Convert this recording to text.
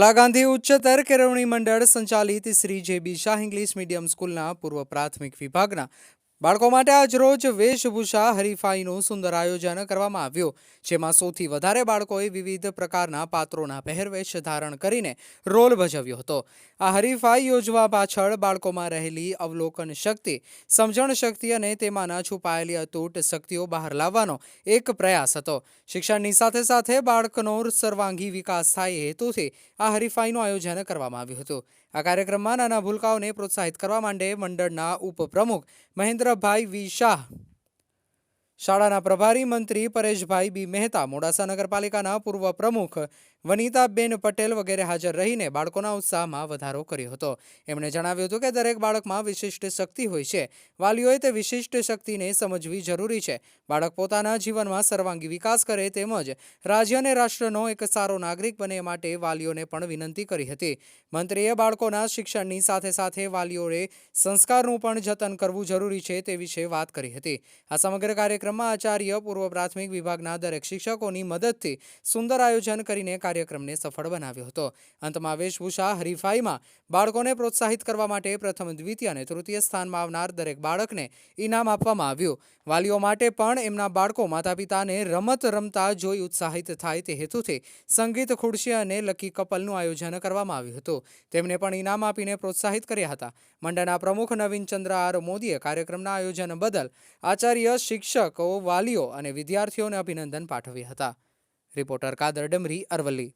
इंदिरा गांधी उच्चतर केळवणी मंडळ संचालित Shri J B. Shah English medium स्कूलના પૂર્વ પ્રાથમિક વિભાગના બાળકો માટે આજરોજ વેશભૂષા હરીફાઈનું સુંદર આયોજન કરવામાં આવ્યું, જેમાં સૌથી વધારે બાળકોએ વિવિધ પ્રકારના પાત્રોના પહેરવેશ ધારણ કરીને રોલ ભજવ્યો હતો. આ હરીફાઈ યોજવા પાછળ બાળકોમાં રહેલી અવલોકન શક્તિ, સમજણ શક્તિ અને તેમાંના છુપાયેલી અતૂટ શક્તિઓ બહાર લાવવાનો એક પ્રયાસ હતો. શિક્ષણની સાથે સાથે બાળકનો સર્વાંગી વિકાસ થાય એ હેતુથી આ હરીફાઈનું આયોજન કરવામાં આવ્યું હતું. આ કાર્યક્રમમાં નાના ભૂલકાઓને પ્રોત્સાહિત કરવા માટે મંડળના ઉપપ્રમુખ મહેન્દ્રભાઈ વી શાહ, શાળાના પ્રભારી મંત્રી પરેશભાઈ બી મહેતા, મોડાસા નગરપાલિકાના પૂર્વ પ્રમુખ વનિતાબેન પટેલ વગેરે હાજર રહીને બાળકોના ઉત્સાહમાં વધારો કર્યો હતો. એમણે જણાવ્યું હતું કે દરેક બાળકમાં વિશિષ્ટ શક્તિ હોય છે. વાલીઓએ તે વિશિષ્ટ શક્તિને સમજવી જરૂરી છે. બાળક પોતાના જીવનમાં સર્વાંગી વિકાસ કરે તેમજ રાજ્ય અને રાષ્ટ્રનો એક સારો નાગરિક બને માટે વાલીઓને પણ વિનંતી કરી હતી. મંત્રીએ બાળકોના શિક્ષણની સાથે સાથે વાલીઓએ સંસ્કારનું પણ જતન કરવું જરૂરી છે તે વિશે વાત કરી હતી. આ સમગ્ર કાર્યક્રમમાં આચાર્ય, પૂર્વ પ્રાથમિક વિભાગના દરેક શિક્ષકોની મદદથી સુંદર આયોજન કરીને કાર્યક્રમને સફળ બનાવ્યો હતો. અંતમાં વેશભૂષા હરીફાઈમાં બાળકોને પ્રોત્સાહિત કરવા માટે પ્રથમ, દ્વિતીય અને તૃતીય સ્થાનમાં આવનાર દરેક બાળકને ઇનામ આપવામાં આવ્યું. વાલીઓ માટે પણ એમના બાળકો માતા-પિતાને રમત રમતા જોઈ ઉત્સાહિત થાય તે હેતુથી સંગીત ખુરશી અને લકી કપલનું આયોજન કરવામાં આવ્યું હતું. તેમને પણ ઇનામ આપીને પ્રોત્સાહિત કર્યા હતા. મંડળના પ્રમુખ નવીન ચંદ્ર આર મોદીએ કાર્યક્રમના આયોજન બદલ આચાર્ય, શિક્ષકો, વાલીઓ અને વિદ્યાર્થીઓને અભિનંદન પાઠવ્યા હતા. રિપોર્ટર કાદર ડમરી, અરવલ્લી.